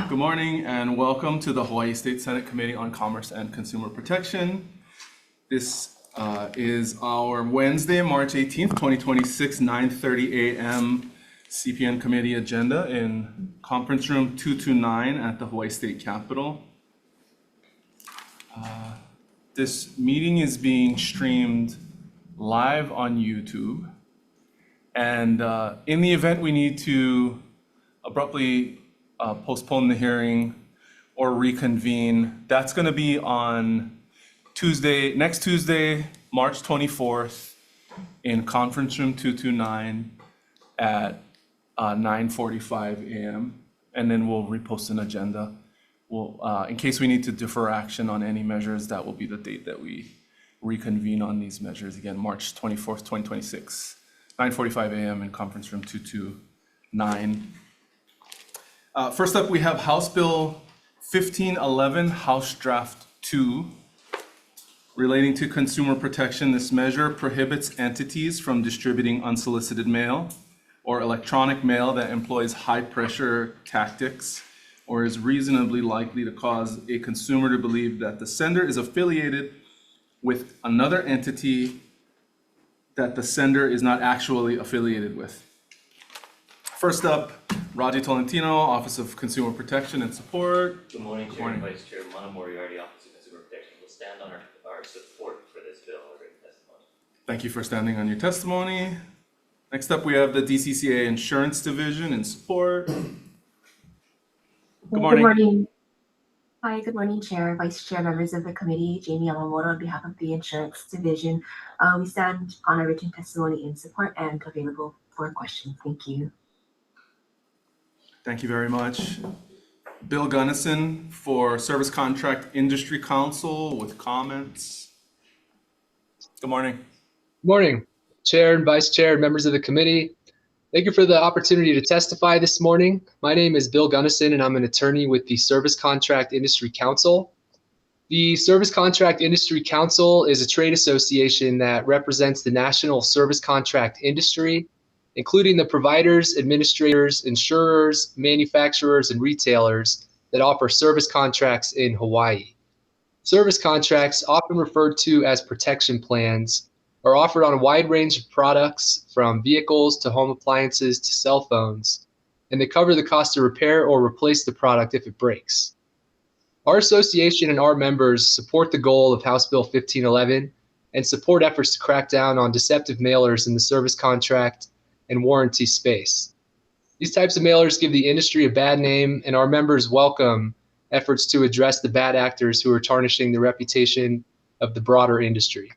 Good morning and welcome to the Hawaii State Senate Committee on Commerce and Consumer Protection. This is our Wednesday, March 18th, 2026, 9:30 a.m. CPN Committee agenda in Conference Room 229 at the Hawaii State Capitol. This meeting is being streamed live on YouTube. And in the event we need to abruptly postpone the hearing or reconvene, that's going to be on next Tuesday, March 24th in Conference Room 229 at 9:45 a.m. And then we'll repost an agenda. In case we need to defer action on any measures, that will be the date that we reconvene on these measures. Again, March 24th, 2026, 9:45 a.m. in Conference Room 229. First up, we have House Bill 1511, House Draft 2, relating to consumer protection. This measure prohibits entities from distributing unsolicited mail or electronic mail that employs high-pressure tactics or is reasonably likely to cause a consumer to believe that the sender is affiliated with another entity that the sender is not actually affiliated with. First up, Raji Tolentino, Office of Consumer Protection and Support. Good morning, Chair and Vice Chair. Mana Moriarty, Office of Consumer Protection, will stand on our support for this bill or written testimony. Thank you for standing on your testimony. Next up, we have the DCCA Insurance Division in support. Good morning. Good morning. Hi, good morning, Chair, Vice Chair, members of the committee. Jamie Yamamoto on behalf of the Insurance Division. We stand on our written testimony in support and available for questions. Thank you. Thank you very much. Bill Gunnison for Service Contract Industry Council with comments. Good morning. Good morning, Chair and Vice Chair, members of the committee. Thank you for the opportunity to testify this morning. My name is Bill Gunnison, and I'm an attorney with the Service Contract Industry Council. The Service Contract Industry Council is a trade association that represents the national service contract industry, including the providers, administrators, insurers, manufacturers, and retailers that offer service contracts in Hawaii. Service contracts, often referred to as protection plans, are offered on a wide range of products from vehicles to home appliances to cell phones, and they cover the cost to repair or replace the product if it breaks. Our association and our members support the goal of House Bill 1511 and support efforts to crack down on deceptive mailers in the service contract and warranty space. These types of mailers give the industry a bad name, and our members welcome efforts to address the bad actors who are tarnishing the reputation of the broader industry.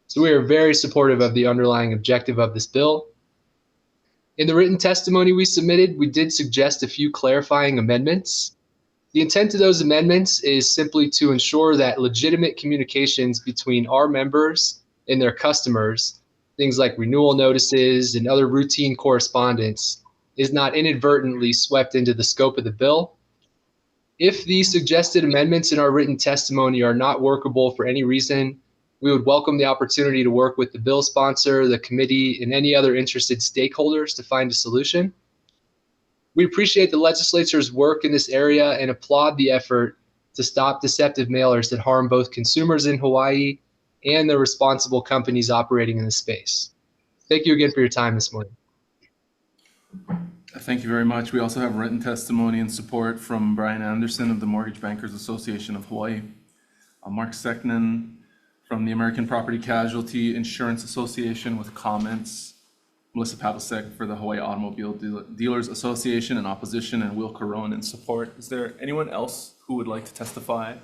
So we are very supportive of the underlying objective of this bill. In the written testimony we submitted, we did suggest a few clarifying amendments. The intent of those amendments is simply to ensure that legitimate communications between our members and their customers, things like renewal notices and other routine correspondence, is not inadvertently swept into the scope of the bill. If the suggested amendments in our written testimony are not workable for any reason, we would welcome the opportunity to work with the bill sponsor, the committee, and any other interested stakeholders to find a solution. We appreciate the legislature's work in this area and applaud the effort to stop deceptive mailers that harm both consumers in Hawaii and the responsible companies operating in the space. Thank you again for your time this morning. Thank you very much. We also have written testimony and support from Brian Anderson of the Mortgage Bankers Association of Hawaii, Mark Seknan from the American Property Casualty Insurance Association with comments, Melissa Pavlicek for the Hawaii Automobile Dealers Association in opposition, and Will Caron in support. Is there anyone else who would like to testify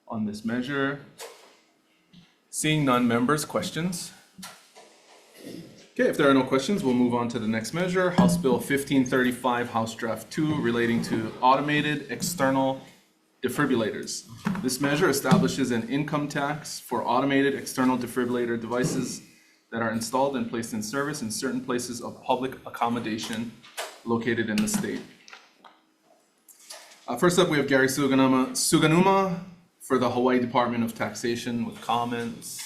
on this measure? Seeing none, members, questions? Okay, if there are no questions, we'll move on to the next measure, House Bill 1535, House Draft 2, relating to automated external defibrillators. This measure establishes an income tax for automated external defibrillator devices that are installed and placed in service in certain places of public accommodation located in the state. First up, we have Gary Suganuma for the Hawaii Department of Taxation with comments.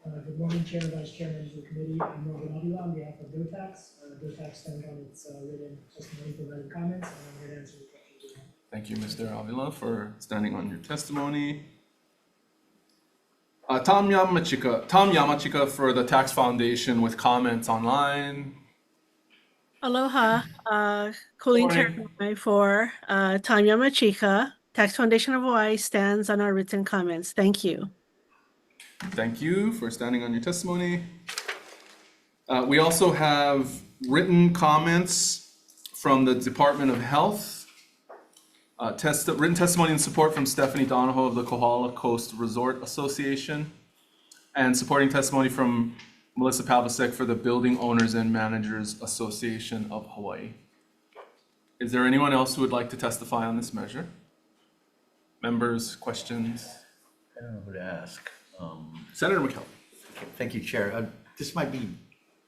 Good morning, Chair and Vice Chair, members of the committee. I'm Morgan Avila on behalf of DOTAX. DOTAX stands on its written testimony, providing comments, and I'm here to answer the questions you have. Thank you, Mr. Avila, for standing on your testimony. Tom Yamachika for the Tax Foundation with comments online. Aloha, Colleen Morning. Terramai for Tom Yamachika. Tax Foundation of Hawaii stands on our written comments. Thank you. Thank you for standing on your testimony. We also have written comments from the Department of Health. Written testimony and support from Stephanie Donahoe of the Kohala Coast Resort Association, and supporting testimony from Melissa Pavlicek for the Building Owners and Managers Association of Hawaii. Is there anyone else who would like to testify on this measure? Members, questions? I don't know who to ask. Senator McKelvey. Thank you, Chair. This might be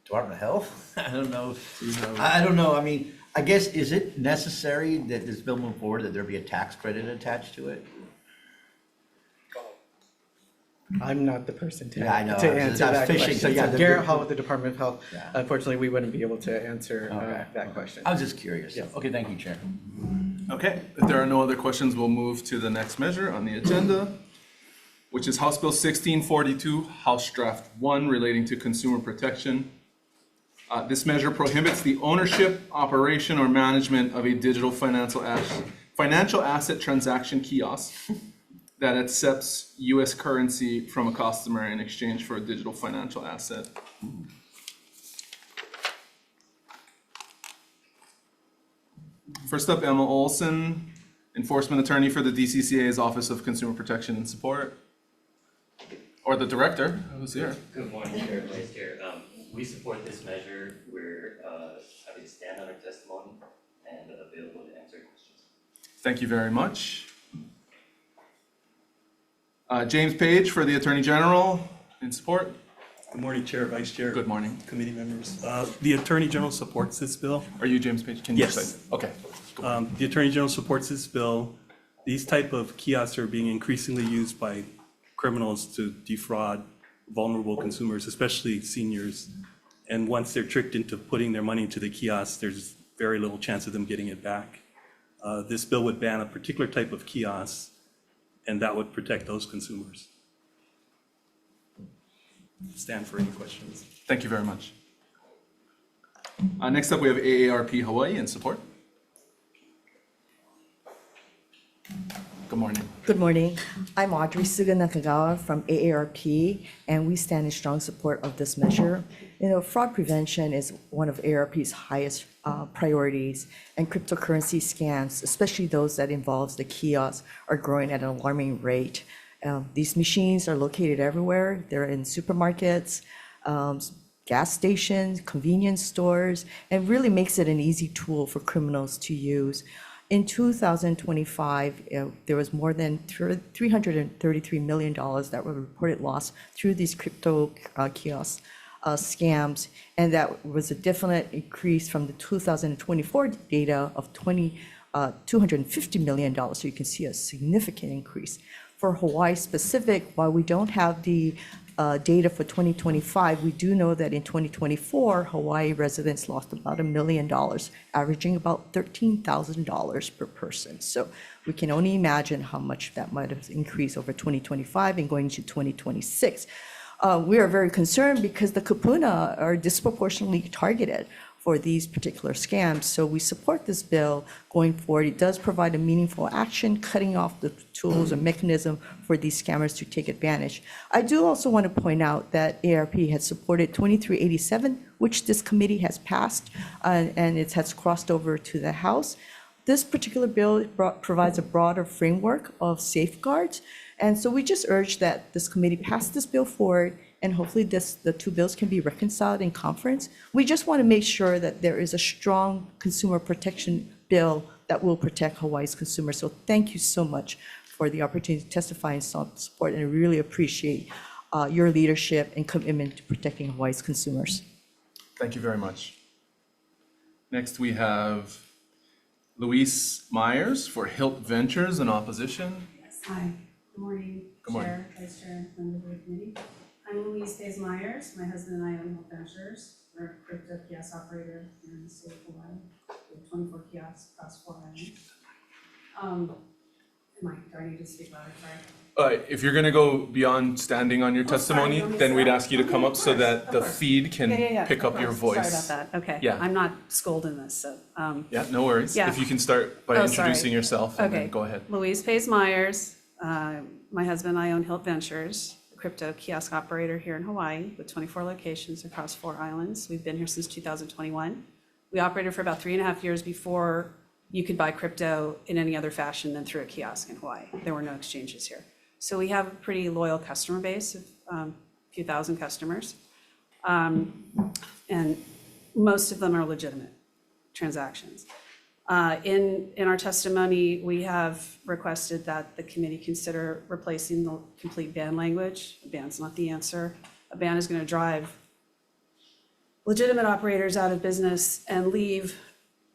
Department of Health. I don't know. Do you have- I don't know. I mean, I guess, is it necessary that this bill move forward, that there be a tax credit attached to it? I'm not the person to, Yeah, I know. to I was answer just- I was that fishing, question. so yeah, So Garrett Hall with the Department of Health. Yeah. Unfortunately, we wouldn't be able to answer Okay. that question. I was just curious. Yes. Okay, thank you, Chair. Okay, if there are no other questions, we'll move to the next measure on the agenda, which is House Bill 1642, House Draft 1, relating to consumer protection. This measure prohibits the ownership, operation, or management of a digital financial asset transaction kiosk that accepts U.S. currency from a customer in exchange for a digital financial asset. First up, Emma Olson, Enforcement Attorney for the DCCA's Office of Consumer Protection and Support. Or the Director, who's here. Good morning, Chair and Vice Chair. We support this measure. We're happy to stand on our testimony and available to answer questions. Thank you very much. James Page for the Attorney General in support. Good morning, Chair, Vice Chair. Good morning. Committee members. The Attorney General supports this bill. Are you James Page? Can you Yes. say? Okay. The Attorney General supports this bill. These type of kiosks are being increasingly used by criminals to defraud vulnerable consumers, especially seniors. And once they're tricked into putting their money into the kiosk, there's very little chance of them getting it back. This bill would ban a particular type of kiosk, and that would protect those consumers. Stand for any questions. Thank you very much. Next up, we have AARP Hawaii in support. Good morning. Good morning. I'm Audrey Suga Nakagawa from AARP, and we stand in strong support of this measure. You know, fraud prevention is one of AARP's highest priorities, and cryptocurrency scams, especially those that involves the kiosks, are growing at an alarming rate. These machines are located everywhere. They're in supermarkets, gas stations, convenience stores, and really makes it an easy tool for criminals to use. In 2025, there was more than $333 million that were reported lost through these crypto kiosk scams, and that was a definite increase from the 2024 data of $250 million. So you can see a significant increase. For Hawaii specific, while we don't have the data for 2025, we do know that in 2024, Hawaii residents lost about $1 million, averaging about $13,000 per person. So we can only imagine how much that might have increased over 2025 and going to 2026. We are very concerned because the kupuna are disproportionately targeted for these particular scams. So we support this bill going forward. It does provide a meaningful action, cutting off the tools and mechanism for these scammers to take advantage. I do also want to point out that ARP has supported 2387, which this committee has passed, and it has crossed over to the House. This particular bill provides a broader framework of safeguards. And so we just urge that this committee pass this bill forward, and hopefully the two bills can be reconciled in conference. We just want to make sure that there is a strong consumer protection bill that will protect Hawaii's consumers. So thank you so much for the opportunity to testify and support, and I really appreciate your leadership and commitment to protecting Hawaii's consumers. Thank you very much. Next, we have Luis Myers for Hilt Ventures in opposition. Yes, hi. Good morning, Good morning. Chair, Vice Chair, members of the committee. I'm Louise Faze Myers. My husband and I own Hilt Ventures. We're a crypto kiosk operator here in the state of Hawaii. We have 24 kiosks across 4 islands. Do I need to speak louder, sorry? If you're gonna go beyond standing on your Oh, sorry, testimony, you want me to then we'd stand? ask you to Okay, come up of so course, that of the course. feed can Yeah, pick of up your course. voice. Sorry about that, okay. Yeah. I'm not schooled in this, so, Yeah, no worries. Yeah. If you can start by Oh, sorry. introducing yourself and Okay. then go ahead. Louise Pace Myers, my husband and I own Hilt Ventures, a crypto kiosk operator here in Hawaii with 24 locations across 4 islands. We've been here since 2021. We operated for about 3.5 years before you could buy crypto in any other fashion than through a kiosk in Hawaii. There were no exchanges here. So we have a pretty loyal customer base of a few thousand customers. And most of them are legitimate transactions. In our testimony, we have requested that the committee consider replacing the complete ban language. A ban's not the answer. A ban is going to drive legitimate operators out of business and leave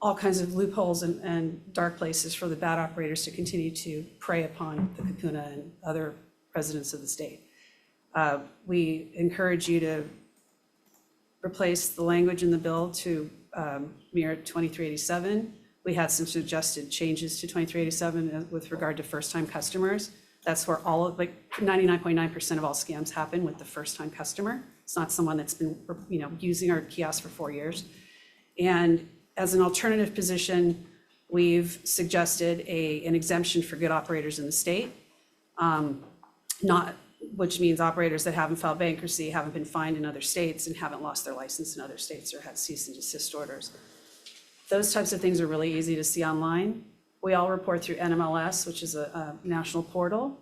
all kinds of loopholes and dark places for the bad operators to continue to prey upon the Kapuna and other residents of the state. We encourage you to replace the language in the bill to mirror 2387. We had some suggested changes to 2387 with regard to first-time customers. That's where all of, like 99.9% of all scams happen with the first-time customer. It's not someone that's been, using our kiosk for 4 years. And as an alternative position, we've suggested an exemption for good operators in the state, which means operators that haven't filed bankruptcy, haven't been fined in other states, and haven't lost their license in other states or had cease and desist orders. Those types of things are really easy to see online. We all report through NMLS, which is a national portal.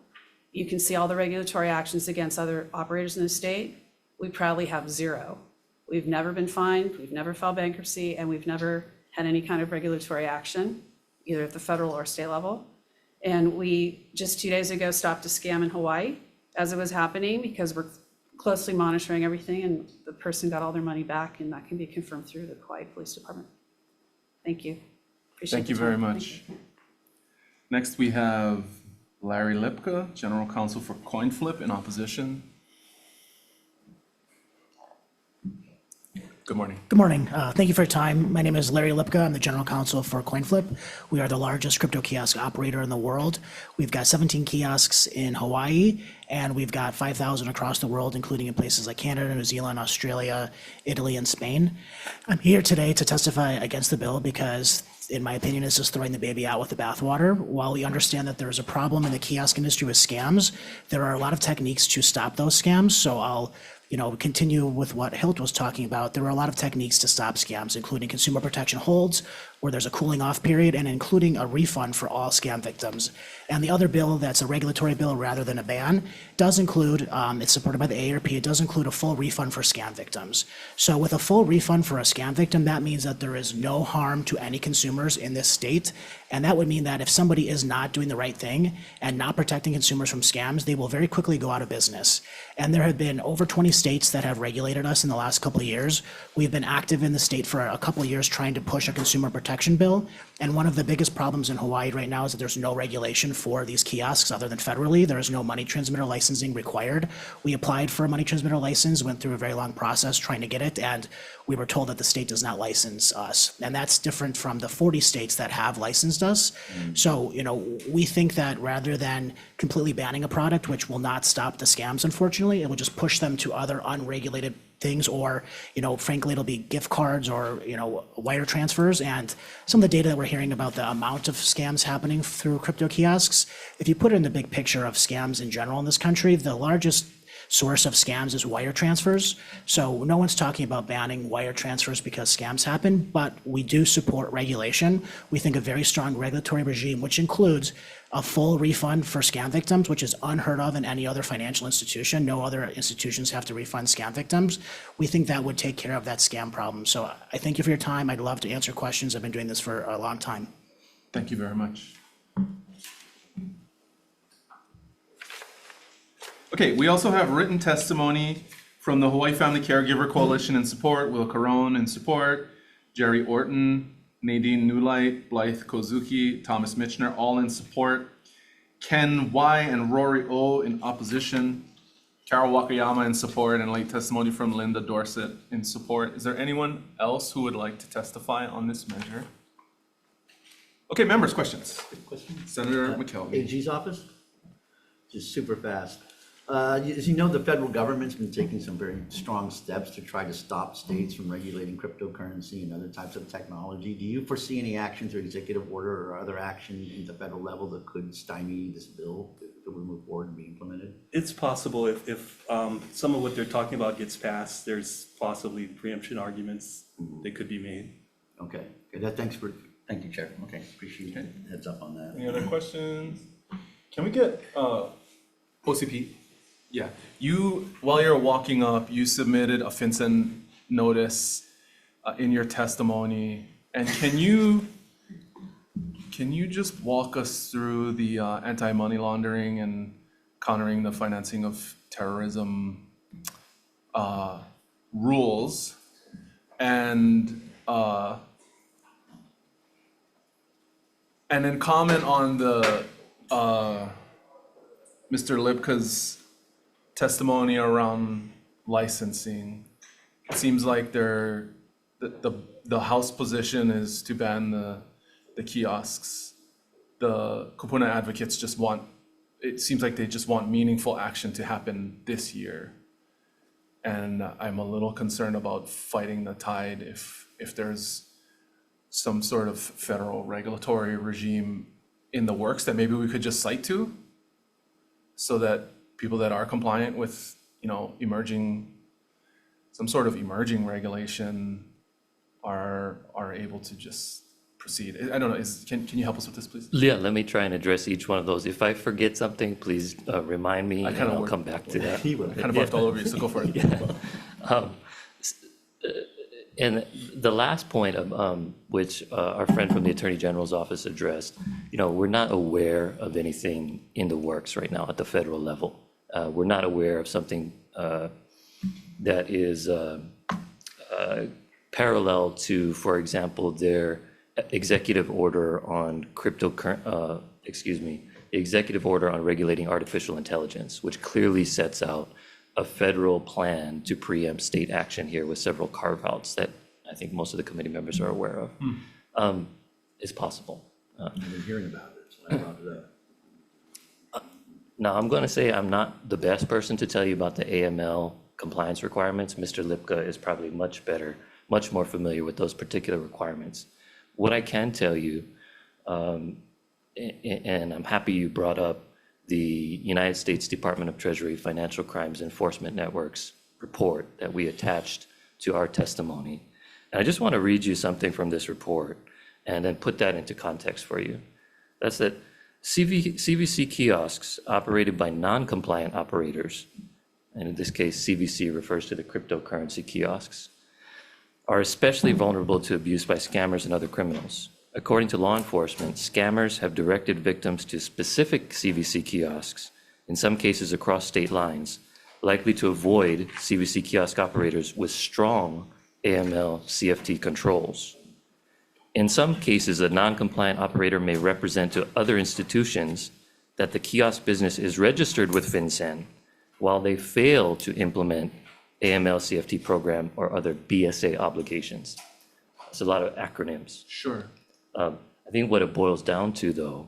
You can see all the regulatory actions against other operators in the state. We proudly have 0. We've never been fined, we've never filed bankruptcy, and we've never had any kind of regulatory action, either at the federal or state level. And we just 2 days ago stopped a scam in Hawaii as it was happening because we're closely monitoring everything, and the person got all their money back, and that can be confirmed through the Hawaii Police Department. Thank you. Appreciate Thank you the very time. much. Next, we have Larry Lipka, General Counsel for CoinFlip in opposition. Good morning. Good morning. Thank you for your time. My name is Larry Lipka. I'm the General Counsel for CoinFlip. We are the largest crypto kiosk operator in the world. We've got 17 kiosks in Hawaii, and we've got 5,000 across the world, including in places like Canada, New Zealand, Australia, Italy, and Spain. I'm here today to testify against the bill because, in my opinion, it's just throwing the baby out with the bathwater. While we understand that there is a problem in the kiosk industry with scams, there are a lot of techniques to stop those scams. So I'll continue with what Hilt was talking about. There are a lot of techniques to stop scams, including consumer protection holds, where there's a cooling off period, and including a refund for all scam victims. And the other bill that's a regulatory bill rather than a ban does include, it's supported by the AARP, it does include a full refund for scam victims. So with a full refund for a scam victim, that means that there is no harm to any consumers in this state. And that would mean that if somebody is not doing the right thing and not protecting consumers from scams, they will very quickly go out of business. And there have been over 20 states that have regulated us in the last couple of years. We've been active in the state for a couple of years trying to push a consumer protection bill. And one of the biggest problems in Hawaii right now is that there's no regulation for these kiosks other than federally. There is no money transmitter licensing required. We applied for a money transmitter license, went through a very long process trying to get it, and we were told that the state does not license us. And that's different from the 40 states that have licensed us. So, we think that rather than completely banning a product, which will not stop the scams, unfortunately, it will just push them to other unregulated things, or, frankly, it'll be gift cards or, wire transfers. And some of the data that we're hearing about the amount of scams happening through crypto kiosks, if you put it in the big picture of scams in general in this country, the largest source of scams is wire transfers. So no one's talking about banning wire transfers because scams happen, but we do support regulation. We think a very strong regulatory regime, which includes a full refund for scam victims, which is unheard of in any other financial institution. No other institutions have to refund scam victims. We think that would take care of that scam problem. So I thank you for your time. I'd love to answer questions. I've been doing this for a long time. Thank you very much. Okay, we also have written testimony from the Hawaii Family Caregiver Coalition in support, Will Caron in support, Jerry Orton, Nadine Newlight, Blythe Kozuki, Thomas Mitchner, all in support, Ken Y and Rory O in opposition, Carol Wakayama in support, and late testimony from Linda Dorset in support. Is there anyone else who would like to testify on this measure? Okay, members, questions? Question? Senator McKelvey. AG's office? Just super fast. As you know, the federal government's been taking some very strong steps to try to stop states from regulating cryptocurrency and other types of technology. Do you foresee any action through executive order or other action at the federal level that could stymie this bill if it would move forward and be implemented? It's possible if some of what they're talking about gets passed, there's possibly preemption arguments that could be made. Okay, thank you, Chair. Okay, appreciate the heads up on that. Any other questions? Can we get OCP? Yeah, while you're walking up, you submitted a FinCEN notice in your testimony. And can you just walk us through the anti-money laundering and countering the financing of terrorism rules? And then comment on the Mr. Lipka's testimony around licensing. It seems like the House position is to ban the kiosks. The Kupuna advocates it seems like they just want meaningful action to happen this year. And I'm a little concerned about fighting the tide if there's some sort of federal regulatory regime in the works that maybe we could just cite to, so that people that are compliant with, some sort of emerging regulation are able to just proceed. I don't know, can you help us with this, please? Yeah, let me try and address each one of those. If I forget something, please remind me and I'll come back to that. I kind of worked all over you, so go for it. Yeah. And the last point of which our friend from the Attorney General's office addressed, we're not aware of anything in the works right now at the federal level. We're not aware of something that is parallel to, for example, their executive order on executive order on regulating artificial intelligence, which clearly sets out a federal plan to preempt state action here with several carve-outs that I think most of the committee members are aware of. It's possible. I've been hearing about it, so I brought it up. Now, I'm going to say I'm not the best person to tell you about the AML compliance requirements. Mr. Lipka is probably much more familiar with those particular requirements. What I can tell you, and I'm happy you brought up the United States Department of Treasury Financial Crimes Enforcement Network's report that we attached to our testimony. And I just want to read you something from this report and then put that into context for you. That's that CVC kiosks operated by non-compliant operators, and in this case, CVC refers to the cryptocurrency kiosks, are especially vulnerable to abuse by scammers and other criminals. According to law enforcement, scammers have directed victims to specific CVC kiosks, in some cases across state lines, likely to avoid CVC kiosk operators with strong AML CFT controls. In some cases, a non-compliant operator may represent to other institutions that the kiosk business is registered with FinCEN while they fail to implement AML CFT program or other BSA obligations. It's a lot of acronyms. Sure. I think what it boils down to, though,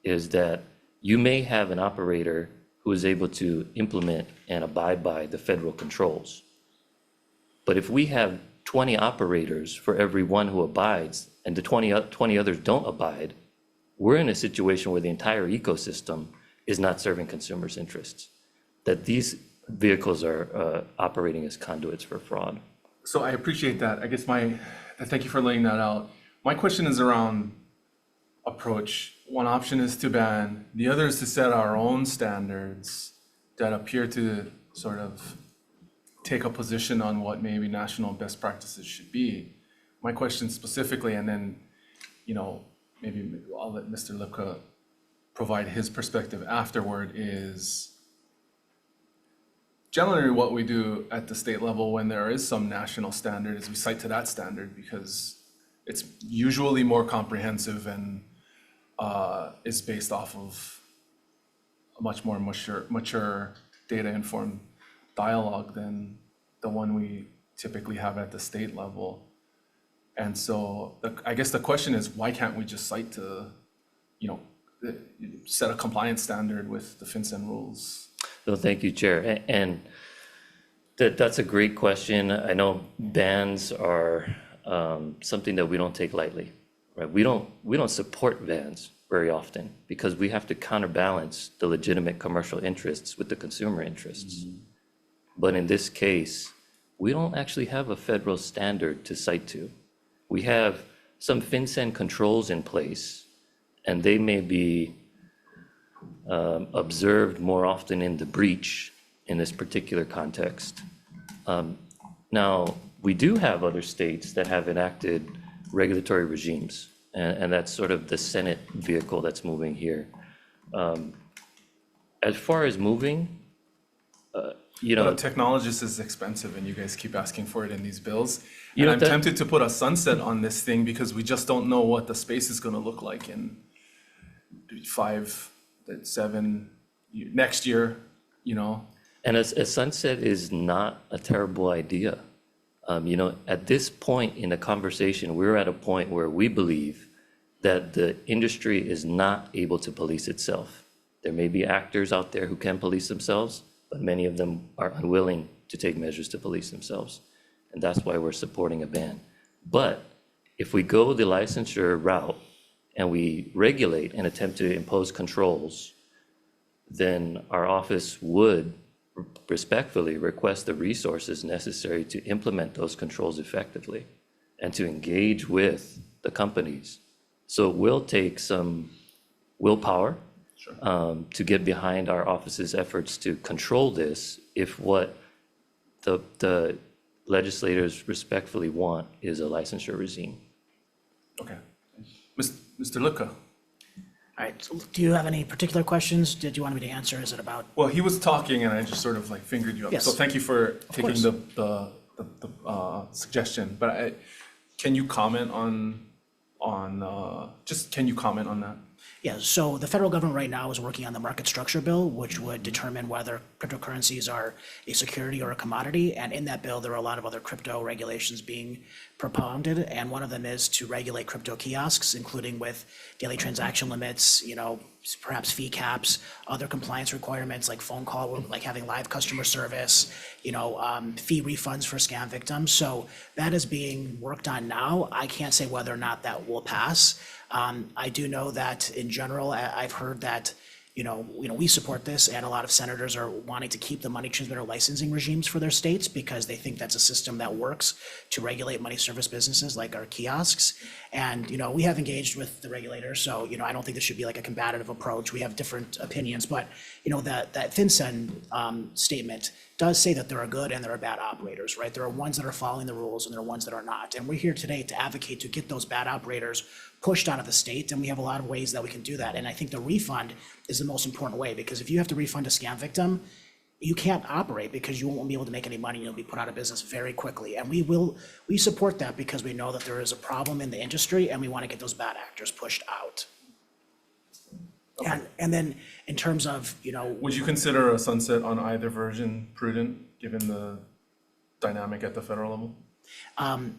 is that you may have an operator who is able to implement and abide by the federal controls. But if we have 20 operators for every one who abides and the 20 others don't abide, we're in a situation where the entire ecosystem is not serving consumers' interests, that these vehicles are operating as conduits for fraud. So I appreciate that. I guess thank you for laying that out. My question is around approach. One option is to ban, the other is to set our own standards that appear to sort of take a position on what maybe national best practices should be. My question specifically, and then, maybe I'll let Mr. Lipka provide his perspective afterward, is generally what we do at the state level when there is some national standard is we cite to that standard because it's usually more comprehensive and is based off of a much more mature data-informed dialogue than the one we typically have at the state level. And so I guess the question is, why can't we just cite to, set a compliance standard with the FinCEN rules? No, thank you, Chair. And that's a great question. I know bans are something that we don't take lightly, right? We don't support bans very often because we have to counterbalance the legitimate commercial interests with the consumer interests. But in this case, we don't actually have a federal standard to cite to. We have some FinCEN controls in place, and they may be observed more often in the breach in this particular context. Now, we do have other states that have enacted regulatory regimes, and that's sort of the Senate vehicle that's moving here. As far as moving, But a technologist is expensive and you guys keep asking for it in these bills. You And know, I'm that- tempted to put a sunset on this thing because we just don't know what the space is gonna look like in 5, 7, next year, and a sunset is not a terrible idea. At this point in the conversation, we're at a point where we believe that the industry is not able to police itself. There may be actors out there who can police themselves, but many of them are unwilling to take measures to police themselves. And that's why we're supporting a ban. But if we go the licensure route and we regulate and attempt to impose controls, then our office would respectfully request the resources necessary to implement those controls effectively and to engage with the companies. So it will take some willpower to get behind our office's efforts to control this if what the legislators respectfully want is a licensure regime. Okay. Mr. Lipka? All right, so do you have any particular questions? Did you want me to answer? Is it about? Well, he was talking and I just sort of like fingered you up. Yes. So thank you for taking course. the suggestion. But can you comment can you comment on that? Yeah, so the federal government right now is working on the market structure bill, which would determine whether cryptocurrencies are a security or a commodity. And in that bill, there are a lot of other crypto regulations being propounded. And one of them is to regulate crypto kiosks, including with daily transaction limits, perhaps fee caps, other compliance requirements like phone call, like having live customer service, fee refunds for scam victims. So that is being worked on now. I can't say whether or not that will pass. I do know that in general, I've heard that, we support this, and a lot of senators are wanting to keep the money transmitter licensing regimes for their states because they think that's a system that works to regulate money service businesses like our kiosks. And, we have engaged with the regulators, so, I don't think this should be like a combative approach. We have different opinions, but, that FinCEN statement does say that there are good and there are bad operators, right? There are ones that are following the rules and there are ones that are not. And we're here today to advocate to get those bad operators pushed out of the state, and we have a lot of ways that we can do that. And I think the refund is the most important way, because if you have to refund a scam victim, you can't operate because you won't be able to make any money. You'll be put out of business very quickly. And we support that because we know that there is a problem in the industry and we want to get those bad actors pushed out. Okay. And then in terms of, Would you consider a sunset on either version prudent, given the dynamic at the federal level?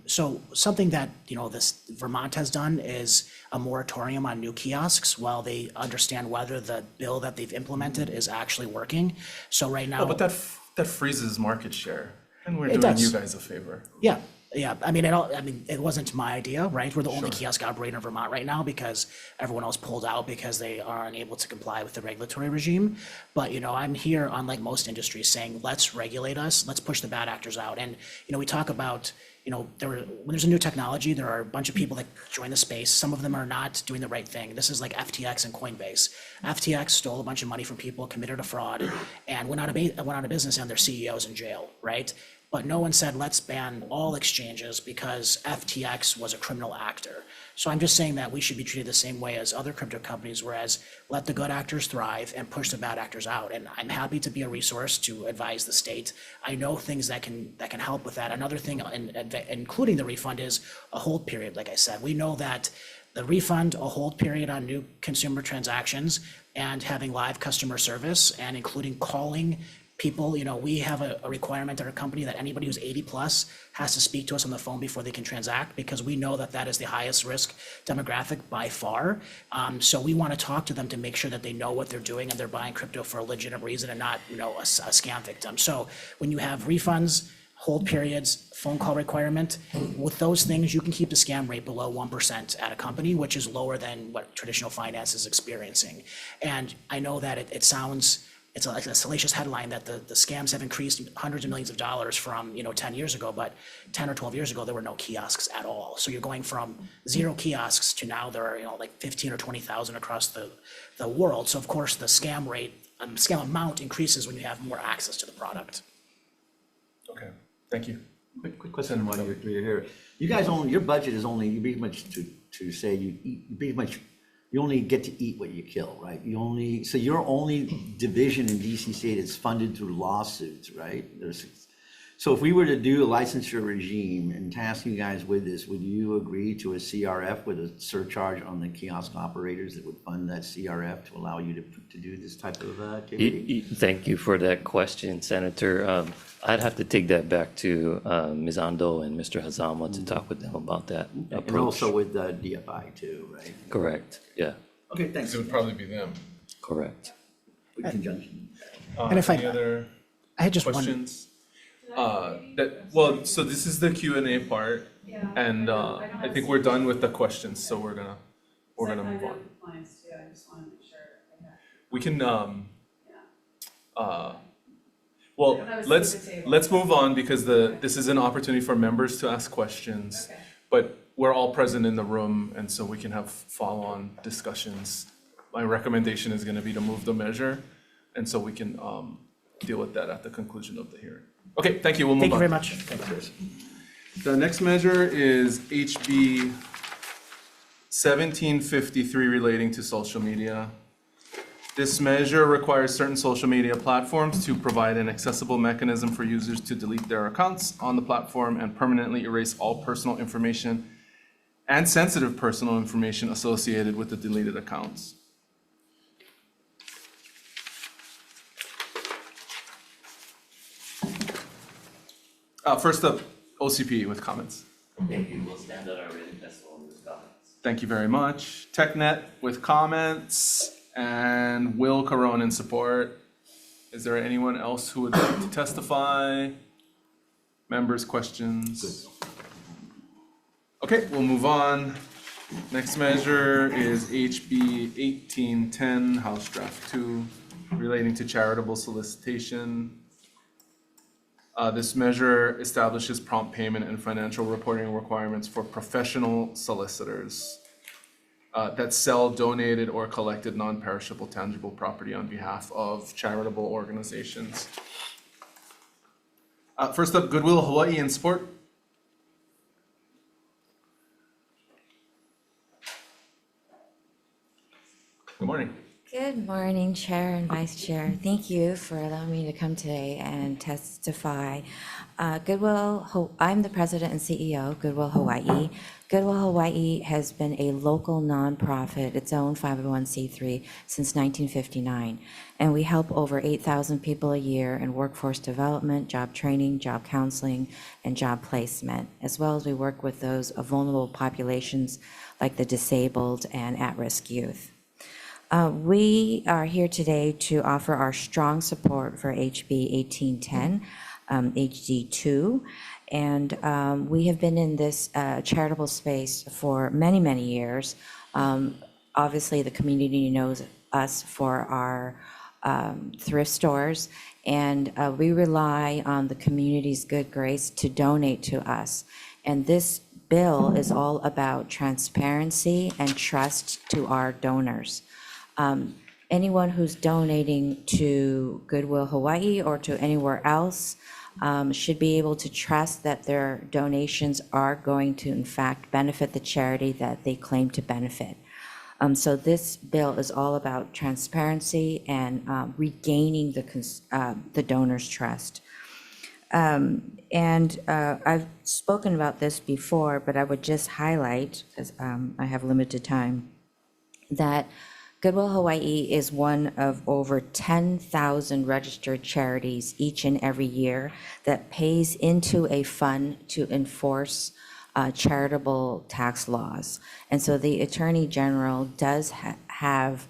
So something that, this Vermont has done is a moratorium on new kiosks while they understand whether the bill that they've implemented is actually working. So right now. Oh, but that freezes market share, and we're It doing does. you guys a favor. Yeah. It wasn't my idea, right? We're the only kiosk operator in Vermont right now because everyone else pulled out because they are unable to comply with the regulatory regime. But, I'm here, unlike most industries, saying, let's regulate us, let's push the bad actors out. And, we talk about, when there's a new technology, there are a bunch of people that join the space. Some of them are not doing the right thing. This is like FTX and Coinbase. FTX stole a bunch of money from people, committed a fraud, and went out of business, and their CEO's in jail, right? But no one said, let's ban all exchanges because FTX was a criminal actor. So I'm just saying that we should be treated the same way as other crypto companies, whereas let the good actors thrive and push the bad actors out. And I'm happy to be a resource to advise the state. I know things that can help with that. Another thing, including the refund, is a hold period. Like I said, we know that the refund, a hold period on new consumer transactions, and having live customer service, and including calling people, we have a requirement at our company that anybody who's 80 plus has to speak to us on the phone before they can transact, because we know that that is the highest risk demographic by far. So we want to talk to them to make sure that they know what they're doing and they're buying crypto for a legitimate reason and not, a scam victim. So when you have refunds, hold periods, phone call requirement, with those things, you can keep the scam rate below 1% at a company, which is lower than what traditional finance is experiencing. And I know that it sounds, it's like a salacious headline that the scams have increased hundreds of millions of dollars from 10 years ago, but 10 or 12 years ago, there were no kiosks at all. So you're going from 0 kiosks to now there are like 15 or 20,000 across the world. So of course the scam rate, scam amount increases when you have more access to the product. Okay, thank you. Quick question while you're here. You guys only, your budget is only, you pretty much to say you eat, you pretty much, you only get to eat what you kill, right? So your only division in DC State is funded through lawsuits, right? So if we were to do a licensure regime and task you guys with this, would you agree to a CRF with a surcharge on the kiosk operators that would fund that CRF to allow you to do this type of activity? Thank you for that question, Senator. I'd have to take that back to Ms. Ando and Mr. Hazama to talk with them about that approach. And also with the DFI too, right? Correct, yeah, Okay, thanks. It would probably be them. correct. In conjunction. And if Any other I had just one, questions? So this is the Q&A part, and I think we're done with the questions, so we're gonna move on. We can, well, let's move on because this is an opportunity for members to ask questions. But we're all present in the room, and so we can have follow-on discussions. My recommendation is gonna be to move the measure, and so we can deal with that at the conclusion of the hearing. Okay, thank you, we'll move on. thank you very much. Thanks, Chris. The next measure is HB 1753 relating to social media. This measure requires certain social media platforms to provide an accessible mechanism for users to delete their accounts on the platform and permanently erase all personal information and sensitive personal information associated with the deleted accounts. First up, OCP with comments. Thank you. We'll stand on our written testimony with comments. Thank you very much. TechNet with comments, and Will Caron in support. Is there anyone else who would like to testify? Members, questions? Okay, we'll move on. Next measure is HB 1810, House Draft 2, relating to charitable solicitation. This measure establishes prompt payment and financial reporting requirements for professional solicitors that sell donated or collected non-perishable tangible property on behalf of charitable organizations. First up, Goodwill Hawaii in support. Good morning. Good morning, Chair and Vice Chair. Thank you for allowing me to come today and testify. I'm the President and CEO of Goodwill Hawaii. Goodwill Hawaii has been a local nonprofit, its own 501c3 since 1959. And we help over 8,000 people a year in workforce development, job training, job counseling, and job placement, as well as we work with those vulnerable populations like the disabled and at-risk youth. We are here today to offer our strong support for HB 1810, HD2, and we have been in this charitable space for many, many years. Obviously, the community knows us for our thrift stores, and we rely on the community's good grace to donate to us. And this bill is all about transparency and trust to our donors. Anyone who's donating to Goodwill Hawaii or to anywhere else should be able to trust that their donations are going to, in fact, benefit the charity that they claim to benefit. So this bill is all about transparency and regaining the donor's trust. I've spoken about this before, but I would just highlight, because I have limited time, that Goodwill Hawaii is one of over 10,000 registered charities each and every year that pays into a fund to enforce charitable tax laws. And so the Attorney General does have,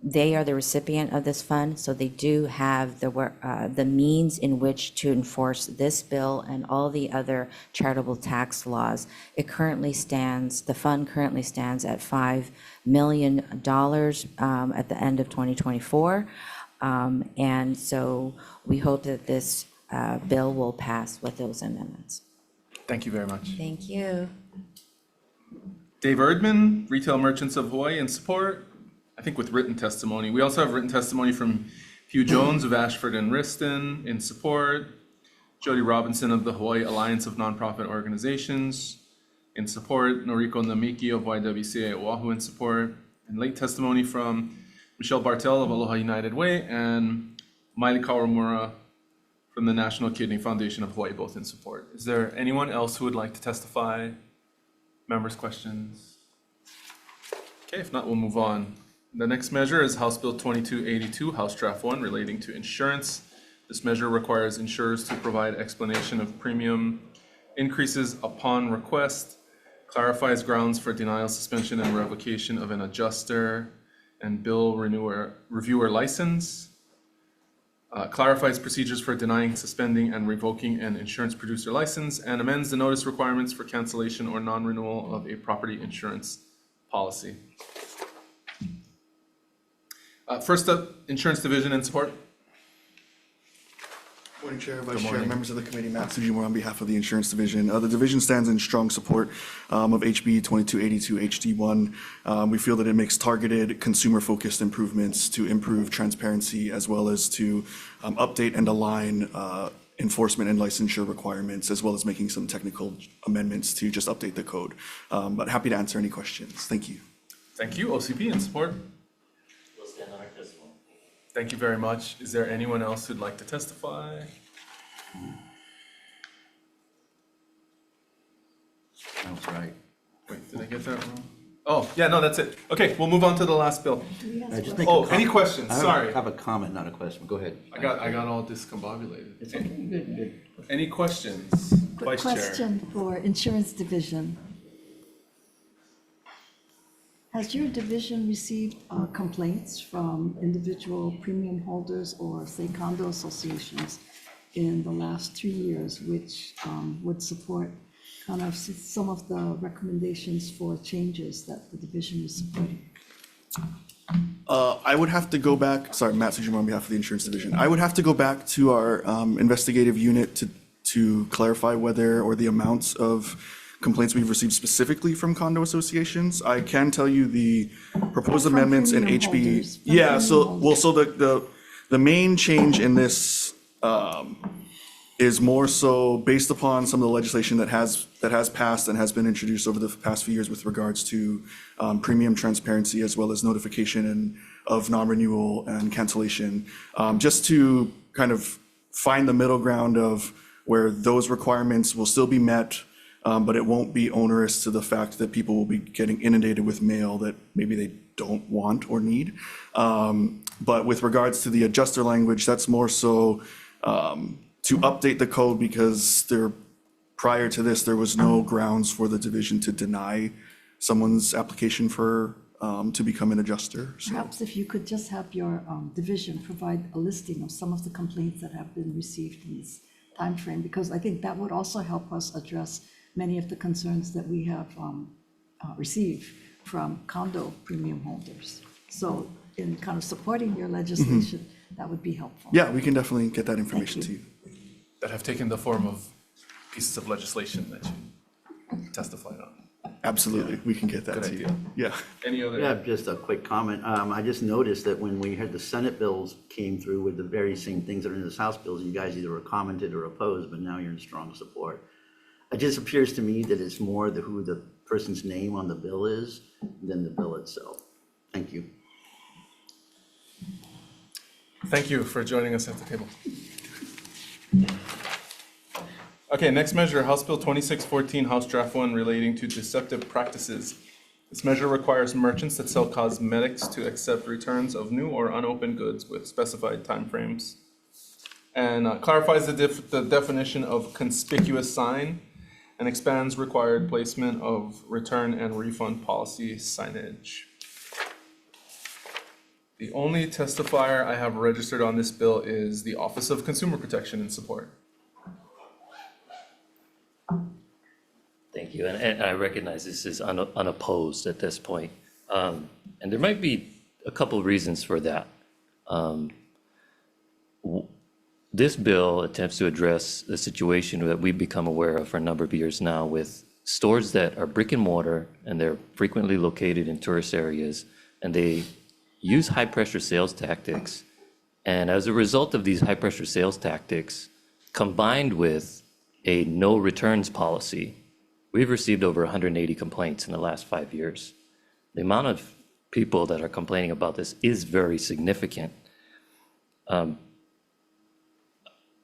they are the recipient of this fund, so they do have the means in which to enforce this bill and all the other charitable tax laws. The fund currently stands at $5 million at the end of 2024. And so we hope that this bill will pass with those amendments. Thank you very much. Thank you. Dave Erdman, Retail Merchants of Hawaii, in support, I think with written testimony. We also have written testimony from Hugh Jones of Ashford and Riston in support, Jody Robinson of the Hawaii Alliance of Nonprofit Organizations in support, Noriko Namiki of YWCA Oahu in support, and late testimony from Michelle Bartel of Aloha United Way and Maile Kawamura from the National Kidney Foundation of Hawaii, both in support. Is there anyone else who would like to testify? Members' questions? Okay, if not, we'll move on. The next measure is House Bill 2282, House Draft 1, relating to insurance. This measure requires insurers to provide explanation of premium increases upon request, clarifies grounds for denial, suspension, and revocation of an adjuster and bill reviewer license, clarifies procedures for denying, suspending, and revoking an insurance producer license, and amends the notice requirements for cancellation or non-renewal of a property insurance policy. First up, Insurance Division in support. Morning, Chair, Vice Chair, members of the committee. Matt Sujimura on behalf of the Insurance Division. The division stands in strong support of HB 2282 HD1. We feel that it makes targeted, consumer-focused improvements to improve transparency as well as to update and align enforcement and licensure requirements, as well as making some technical amendments to just update the code. But happy to answer any questions. Thank you. Thank you. OCP in support. We'll stand on our testimony. Thank you very much. Is there anyone else who'd like to testify? That's right. Wait, did I get that wrong? Oh, yeah, no, that's it. Okay, we'll move on to the last bill. Just make Oh, a any com- questions? Sorry. I have a comment, not a question. Go ahead. I got all discombobulated. It's okay. Good. Any questions, Vice Chair? Question for Insurance Division. Has your division received complaints from individual premium holders or, say, condo associations in the last 2 years, which would support kind of some of the recommendations for changes that the division is supporting? I would have to go back, sorry, Matt Sujimura on behalf of the Insurance Division. I would have to go back to our investigative unit to clarify whether or the amounts of complaints we've received specifically from condo associations. I can tell you the proposed amendments in premium HB. holders, from Yeah, premium so, holders. well, so the main change in this is more so based upon some of the legislation that has passed and has been introduced over the past few years with regards to premium transparency as well as notification of non-renewal and cancellation, just to kind of find the middle ground of where those requirements will still be met, but it won't be onerous to the fact that people will be getting inundated with mail that maybe they don't want or need. But with regards to the adjuster language, that's more so to update the code, because prior to this, there was no grounds for the division to deny someone's application for to become an adjuster. So Perhaps if you could just have your division provide a listing of some of the complaints that have been received in this timeframe, because I think that would also help us address many of the concerns that we have received from condo premium holders. So in kind of supporting your legislation, that would be helpful. yeah, we can definitely get that information to you. That have taken the form of pieces of legislation that you testified on. Absolutely, we can get that Good to you. idea. Yeah. Any other? Yeah, just a quick comment. I just noticed that when we had the Senate bills came through with the very same things that are in this House bills, you guys either were commented or opposed, but now you're in strong support. It just appears to me that it's more who the person's name on the bill is than the bill itself. Thank you. Thank you for joining us at the table. Okay, next measure, House Bill 2614, House Draft 1, relating to deceptive practices. This measure requires merchants that sell cosmetics to accept returns of new or unopened goods with specified timeframes. And clarifies the definition of conspicuous sign and expands required placement of return and refund policy signage. The only testifier I have registered on this bill is the Office of Consumer Protection and Support. Thank you, and I recognize this is unopposed at this point. And there might be a couple of reasons for that. This bill attempts to address a situation that we've become aware of for a number of years now with stores that are brick and mortar and they're frequently located in tourist areas and they use high pressure sales tactics. And as a result of these high pressure sales tactics, combined with a no returns policy, we've received over 180 complaints in the last 5 years. The amount of people that are complaining about this is very significant.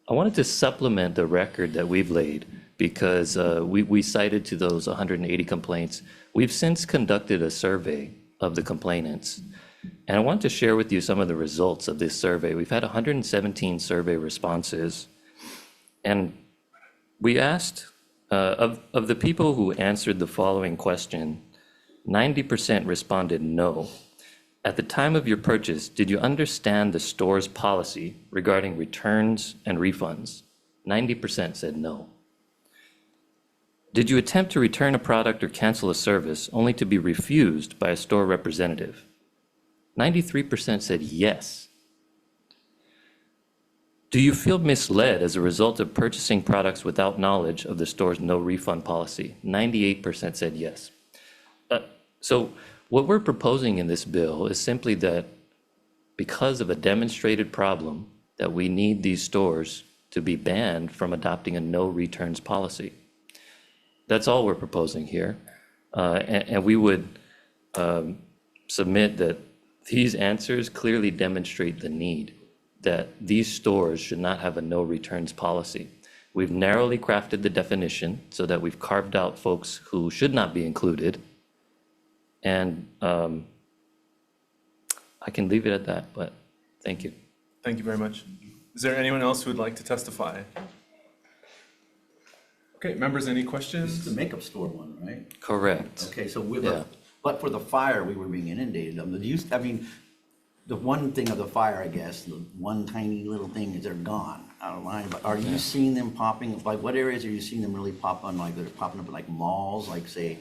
I wanted to supplement the record that we've laid because we cited to those 180 complaints. We've since conducted a survey of the complainants. And I want to share with you some of the results of this survey. We've had 117 survey responses. And we asked, of the people who answered the following question, 90% responded no. At the time of your purchase, did you understand the store's policy regarding returns and refunds? 90% said no. Did you attempt to return a product or cancel a service only to be refused by a store representative? 93% said yes. Do you feel misled as a result of purchasing products without knowledge of the store's no refund policy? 98% said yes. So what we're proposing in this bill is simply that because of a demonstrated problem that we need these stores to be banned from adopting a no returns policy. That's all we're proposing here. And we would submit that these answers clearly demonstrate the need that these stores should not have a no returns policy. We've narrowly crafted the definition so that we've carved out folks who should not be included. And I can leave it at that, but thank you. Thank you very much. Is there anyone else who would like to testify? Okay, members, any questions? This is the makeup store one, right? Correct. Okay, so Yeah. but for the fire, we were being inundated. The one thing of the fire, I guess, the one tiny little thing is they're gone out of line. But are you seeing them popping? Like, what areas are you seeing them really pop on? Like, they're popping up at like malls, like say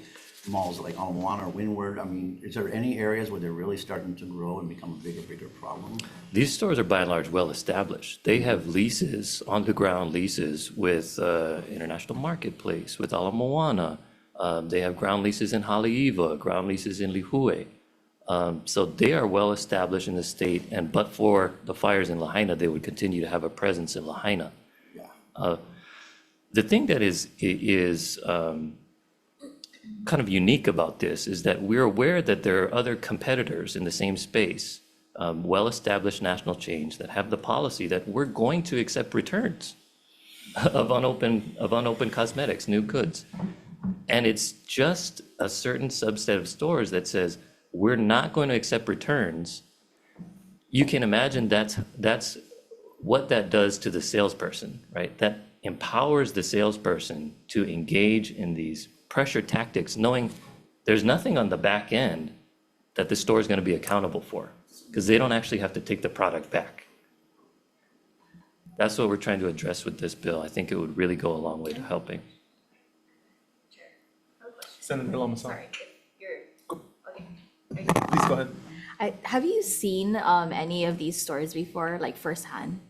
malls like Ala Moana or Windward. I mean, is there any areas where they're really starting to grow and become a bigger problem? These stores are by and large well established. They have leases, on the ground leases with International Marketplace, with Ala Moana. They have ground leases in Haleiwa, ground leases in Lihue. So they are well established in the state, and but for the fires in Lahaina, they would continue to have a presence in Lahaina. Yeah. The thing that is kind of unique about this is that we're aware that there are other competitors in the same space, well-established national chains that have the policy that we're going to accept returns of unopened cosmetics, new goods. And it's just a certain subset of stores that says, we're not going to accept returns. You can imagine that's what that does to the salesperson, right? That empowers the salesperson to engage in these pressure tactics, knowing there's nothing on the back end that the store is going to be accountable for, because they don't actually have to take the product back. That's what we're trying to address with this bill. I think it would really go a long way to helping. Senator Lamasal. Sorry, okay. Please go ahead. Have you seen any of these stores before, like firsthand?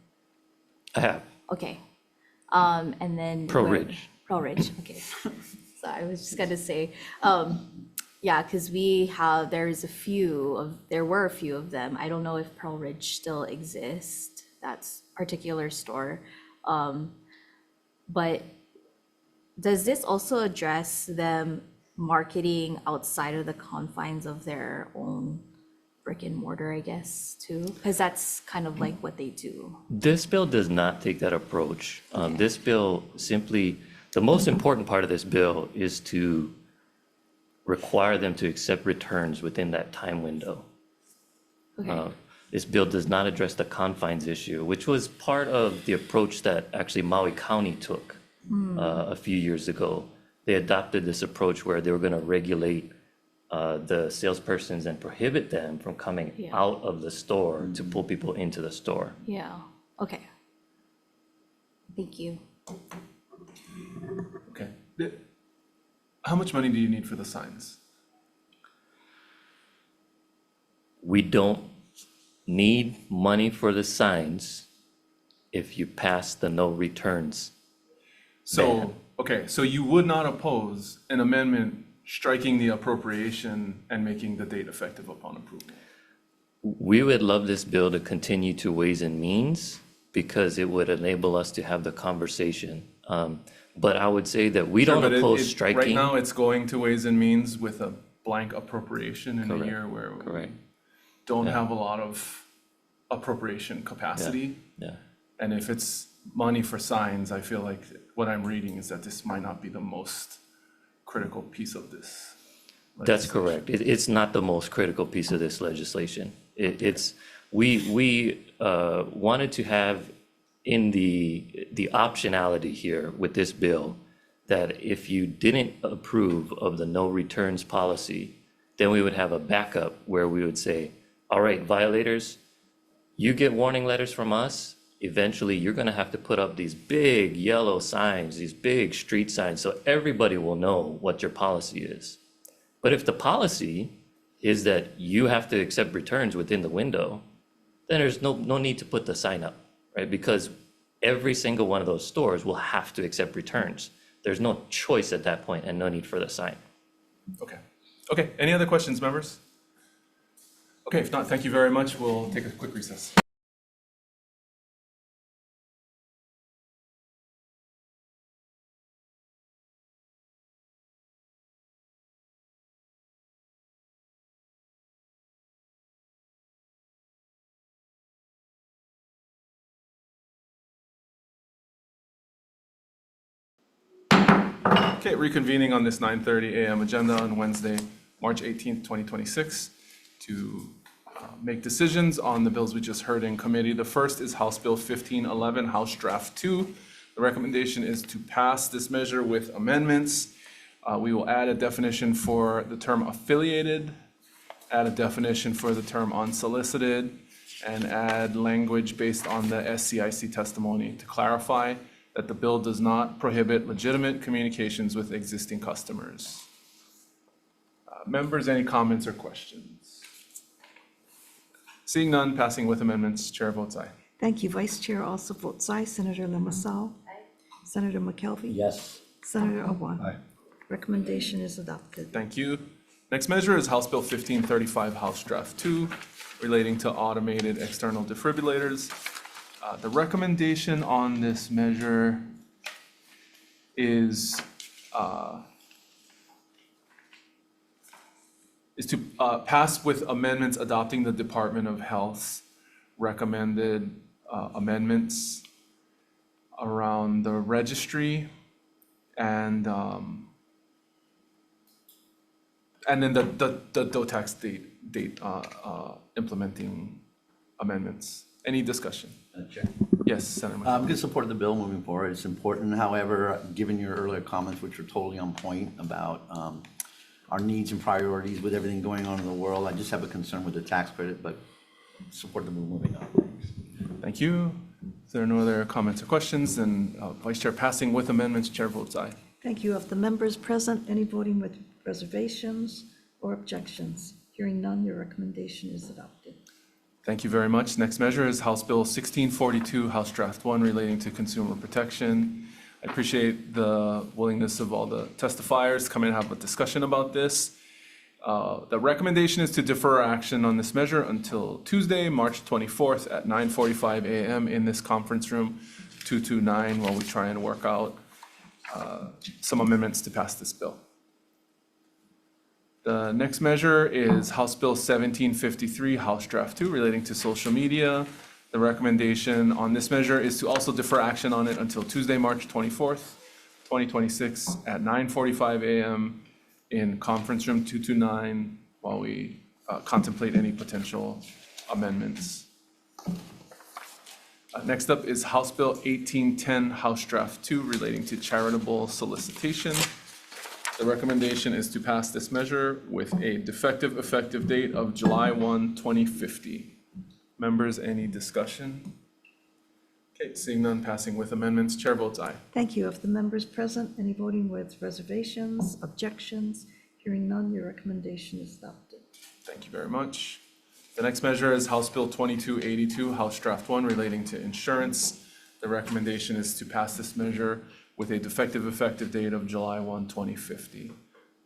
I have. Okay. And then Pro Ridge. Pro Ridge. Okay. So I was just gonna say, yeah, because there were a few of them. I don't know if Pearl Ridge still exists, that particular store. But does this also address them marketing outside of the confines of their own brick and mortar, I guess, too? Because that's kind of like what they do. This bill does not take that approach. This bill simply, the most important part of this bill is to require them to accept returns within that time window. Okay. This bill does not address the confines issue, which was part of the approach that actually Maui County took a few years ago. They adopted this approach where they were going to regulate the salespersons and prohibit them from coming Yeah. out of the store to pull people into the store. Yeah, okay. Thank you. Okay. How much money do you need for the signs? We don't need money for the signs if you pass the no returns. So, okay, so you would not oppose an amendment striking the appropriation and making the date effective upon approval? We would love this bill to continue to Ways and Means because it would enable us to have the conversation. But I would say that we Sure, don't but oppose right striking. now, it's going to Ways and Means with a blank appropriation in a Correct, year where we correct. don't Yeah. have a lot of appropriation capacity. Yeah. And if it's money for signs, I feel like what I'm reading is that this might not be the most critical piece of this. That's legislation. correct. It's not the most critical piece of this legislation. We wanted to have in the optionality here with this bill that if you didn't approve of the no returns policy, then we would have a backup where we would say, all right, violators, you get warning letters from us. Eventually, you're going to have to put up these big yellow signs, these big street signs, so everybody will know what your policy is. But if the policy is that you have to accept returns within the window, then there's no need to put the sign up, right? Because every single one of those stores will have to accept returns. There's no choice at that point and no need for the sign. Okay. Okay, any other questions, members? Okay, if not, thank you very much. We'll take a quick recess. Okay, reconvening on this 9:30 a.m. agenda on Wednesday, March 18th, 2026, to make decisions on the bills we just heard in committee. The first is House Bill 1511, House Draft 2. The recommendation is to pass this measure with amendments. We will add a definition for the term affiliated, add a definition for the term unsolicited, and add language based on the SCIC testimony to clarify that the bill does not prohibit legitimate communications with existing customers. Members, any comments or questions? Seeing none, passing with amendments, chair votes aye. Thank you. Vice Chair also votes aye. Senator Lamassoure. Senator McKelvey. Yes. Senator Awan. Recommendation is adopted. Thank you. Next measure is House Bill 1535, House Draft 2, relating to automated external defibrillators. The recommendation on this measure is to pass with amendments adopting the Department of Health's recommended amendments around the registry and then the DOTAX date implementing amendments. Any discussion? Chair. Yes, Senator. I'm going to support the bill moving forward. It's important. However, given your earlier comments, which were totally on point about our needs and priorities with everything going on in the world, I just have a concern with the tax credit, but support the bill moving on. Thank you. If there are no other comments or questions, then Vice Chair passing with amendments, chair votes aye. Thank you. Of the members present, any voting with reservations or objections? Hearing none, your recommendation is adopted. Thank you very much. Next measure is House Bill 1642, House Draft 1, relating to consumer protection. I appreciate the willingness of all the testifiers to come in and have a discussion about this. The recommendation is to defer action on this measure until Tuesday, March 24th at 9:45 a.m. in this conference room 229 while we try and work out some amendments to pass this bill. The next measure is House Bill 1753, House Draft 2, relating to social media. The recommendation on this measure is to also defer action on it until Tuesday, March 24th, 2026 at 9:45 a.m. in conference room 229 while we contemplate any potential amendments. Next up is House Bill 1810, House Draft 2, relating to charitable solicitation. The recommendation is to pass this measure with a defective effective date of July 1, 2050. Members, any discussion? Okay, seeing none, passing with amendments, chair votes aye. Thank you. Of the members present, any voting with reservations, objections? Hearing none, your recommendation is adopted. Thank you very much. The next measure is House Bill 2282, House Draft 1, relating to insurance. The recommendation is to pass this measure with a defective effective date of July 1, 2050.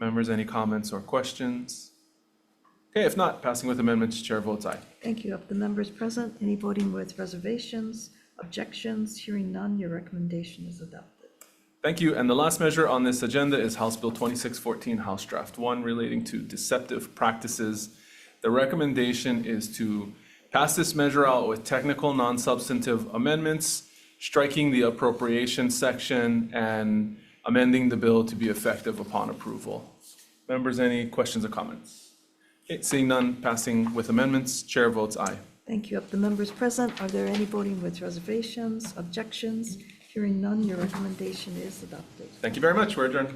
Members, any comments or questions? Okay, if not, passing with amendments, chair votes aye. Thank you. Of the members present, any voting with reservations, objections? Hearing none, your recommendation is adopted. Thank you. And the last measure on this agenda is House Bill 2614, House Draft 1, relating to deceptive practices. The recommendation is to pass this measure out with technical, non-substantive amendments, striking the appropriation section and amending the bill to be effective upon approval. Members, any questions or comments? Okay, seeing none, passing with amendments, chair votes aye. Thank you. Of the members present, are there any voting with reservations, objections? Hearing none, your recommendation is adopted. Thank you very much. We're adjourned.